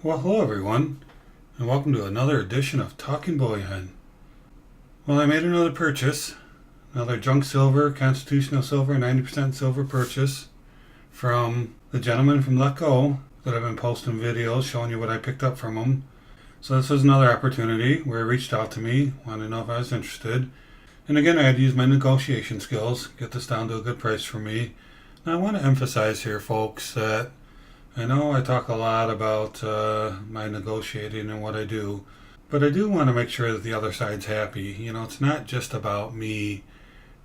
Well, hello everyone, and welcome to another edition of Talking Bullion. Well, I made another purchase, another junk silver, constitutional silver, 90% silver purchase from the gentleman from Letgo that I've been posting videos showing you what I picked up from him. So this was another opportunity where he reached out to me, wanted to know if I was interested. And again, I had to use my negotiation skills, get this down to a good price for me. Now I want to emphasize here, folks, that I know I talk a lot about my negotiating and what I do, but I do want to make sure that the other side's happy. You know, it's not just about me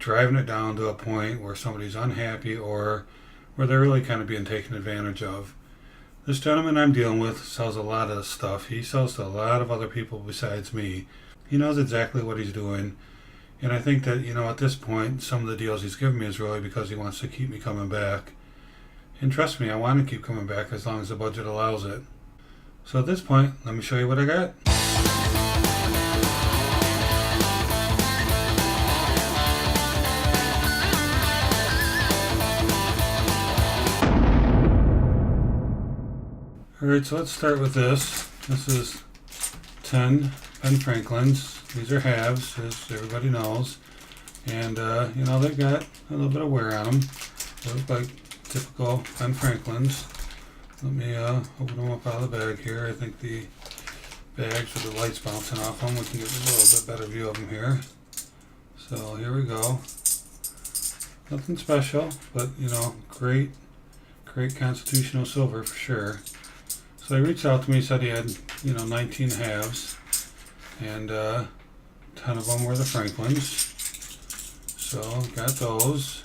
driving it down to a point where somebody's unhappy or where they're really kind of being taken advantage of. This gentleman I'm dealing with sells a lot of stuff. He sells to a lot of other people besides me. He knows exactly what he's doing. And I think that, at this point, some of the deals he's given me is really because he wants to keep me coming back. And trust me, I want to keep coming back as long as the budget allows it. So at this point, let me show you what I got. Alright, so let's start with this. This is 10 Ben Franklins. These are halves, as everybody knows. And, they've got a little bit of wear on them. They look like typical Ben Franklins. Let me open them up out of the bag here. I think the bags with the lights bouncing off them, we can get a little bit better view of them here. So here we go. Nothing special, but great constitutional silver for sure. So he reached out to me, said he had 19 halves, and 10 of them were the Franklins. So got those.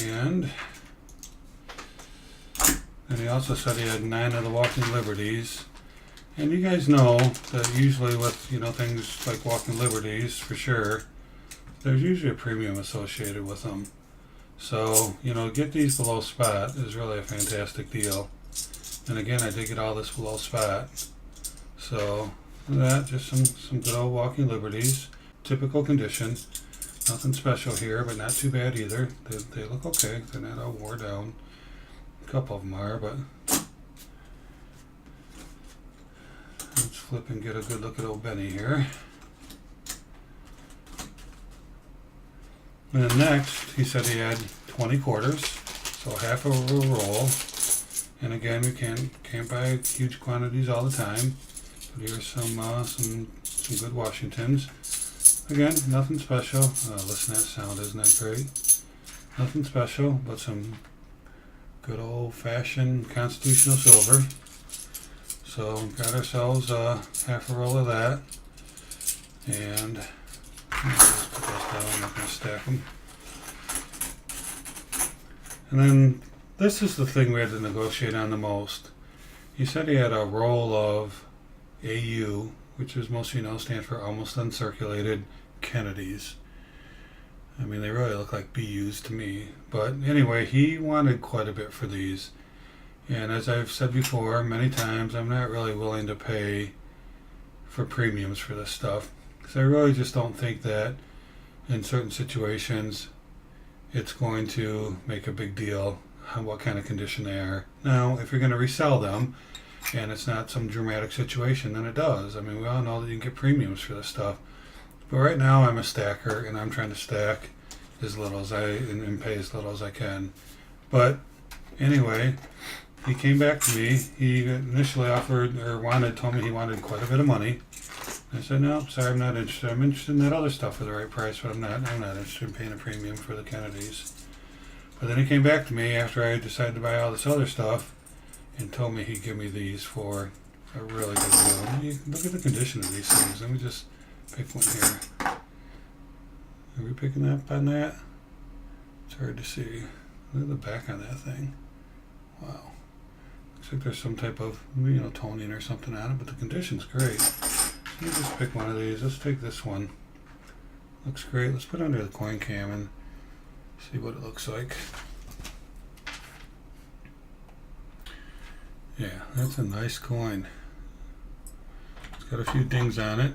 And he also said he had 9 of the Walking Liberties. And you guys know that usually with, things like Walking Liberties, for sure, there's usually a premium associated with them. So, get these below spot is really a fantastic deal. And again, I did get all this below spot. So, that, just some good old Walking Liberties. Typical condition. Nothing special here, but not too bad either. They look okay. They're not all wore down. A couple of them are, but let's flip and get a good look at old Benny here. And then next, he said he had 20 quarters, so half of a roll. And again, we can't buy huge quantities all the time. But here's some good Washingtons. Again, nothing special. Listen to that sound, isn't that great? Nothing special, but some good old-fashioned constitutional silver. So, got ourselves half a roll of that. And let's put those down. I'm not going to stack them. And then this is the thing we had to negotiate on the most. He said he had a roll of AU, which as most of you know stands for almost uncirculated Kennedys. I mean, they really look like BUs to me. But anyway, he wanted quite a bit for these. And as I've said before many times, I'm not really willing to pay for premiums for this stuff. Because I really just don't think that in certain situations it's going to make a big deal on what kind of condition they are. Now, if you're going to resell them, and it's not some dramatic situation, then it does. I mean, we all know that you can get premiums for this stuff. But right now, I'm a stacker, and I'm trying to stack as little as and pay as little as I can. But anyway, he came back to me. He initially told me he wanted quite a bit of money. I said, no, sorry, I'm not interested. I'm interested in that other stuff for the right price, but I'm not interested in paying a premium for the Kennedys. But then he came back to me after I decided to buy all this other stuff and told me he'd give me these for a really good deal. Look at the condition of these things. Let me just pick one here. Are we picking up on that? It's hard to see. Look at the back on that thing. Wow. Looks like there's some type of, toning or something on it, but the condition's great. Let me just pick one of these. Let's take this one. Looks great. Let's put it under the coin cam and see what it looks like. Yeah, that's a nice coin. It's got a few dings on it,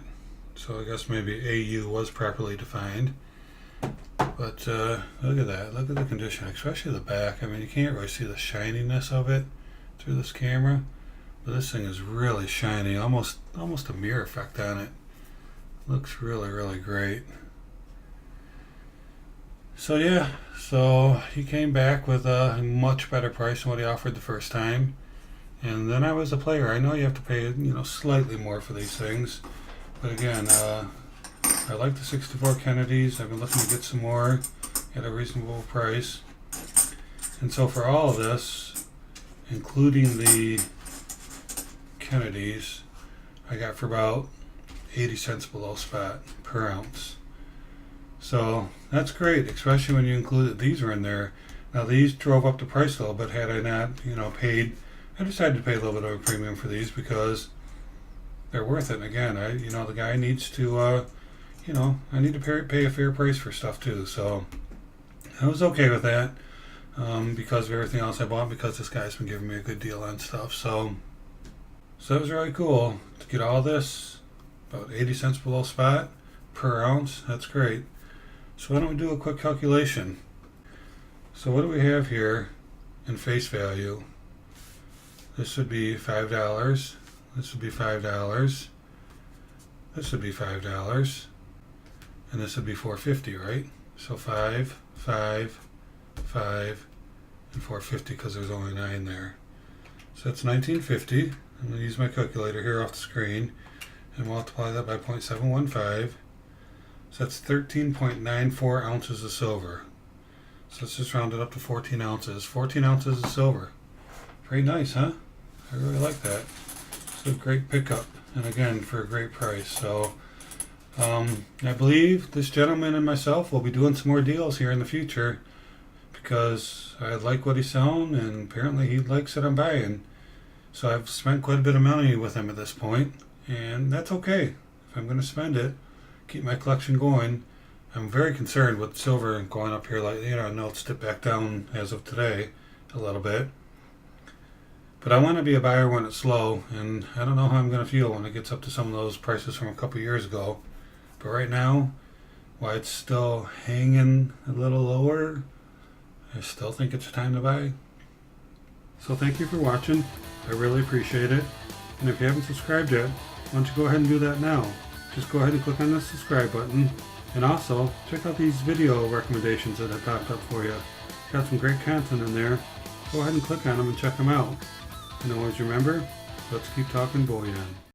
so I guess maybe AU was properly defined. But look at that. Look at the condition, especially the back. I mean, you can't really see the shininess of it through this camera, But this thing is really shiny, almost a mirror effect on it. Looks really great. So yeah, so he came back with a much better price than what he offered the first time. And then I was a player. I know you have to pay, slightly more for these things. But again, I like the 64 Kennedys. I've been looking to get some more at a reasonable price. And so for all of this, including the Kennedys, I got for about 80 cents below spot per ounce. So that's great, especially when you include that these are in there. Now these drove up the price a little bit. Had I not, paid, I decided to pay a little bit of a premium for these because they're worth it. And again, the guy needs to, I need to pay a fair price for stuff too. So I was okay with that because of everything else I bought. Because this guy's been giving me a good deal on stuff. So that was really cool to get all this about 80 cents below spot per ounce. That's great. So why don't we do a quick calculation? So what do we have here in face value? This would be $5. This would be $5. This would be $5. And this would be $4.50, right? So 5, 5, 5, and $4.50 because there's only 9 there. So that's $19.50. I'm going to use my calculator here off the screen and multiply that by 0.715. So that's 13.94 ounces of silver. So let's just round it up to 14 ounces. 14 ounces of silver. Pretty nice, huh? I really like that. It's a great pickup. And again, for a great price. So I believe this gentleman and myself will be doing some more deals here in the future because I like what he's selling and apparently he likes what I'm buying. So I've spent quite a bit of money with him at this point, and that's okay. If I'm going to spend it, keep my collection going. I'm very concerned with silver going up here lately. I know it's dipped back down as of today a little bit. But I want to be a buyer when it's low, and I don't know how I'm going to feel when it gets up to some of those prices from a couple years ago. But right now, while it's still hanging a little lower, I still think it's time to buy. So thank you for watching. I really appreciate it. And if you haven't subscribed yet, why don't you go ahead and do that now. Just go ahead and click on the subscribe button. And also, check out these video recommendations that I popped up for you. Got some great content in there. Go ahead and click on them and check them out. And always remember, let's keep talking bullion.